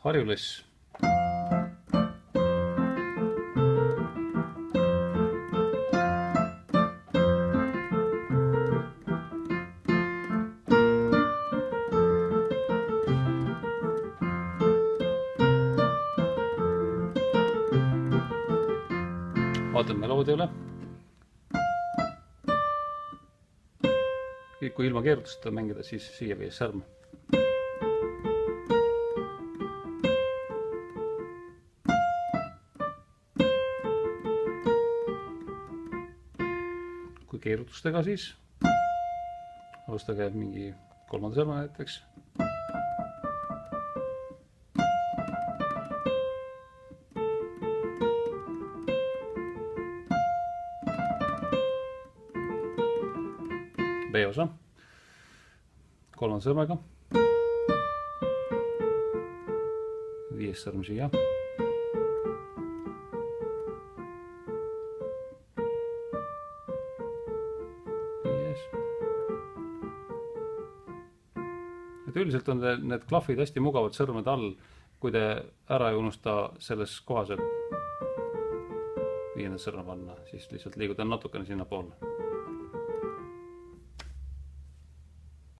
harjulis. Vaatame meloodia üle. Kui ilma keerutusteta mängida, siis siia viies särm. Kui keerutustega, siis alustage mingi kolmanda särma näiteks. B-osa, kolmanda sõrmega, viies sõrm siia, viies. Et üldiselt on need klahvid hästi mugavad sõrmede all, kui te ära ei unusta selles kohas, et viiendat sõrma panna, siis lihtsalt liigutan natukene sinna poole.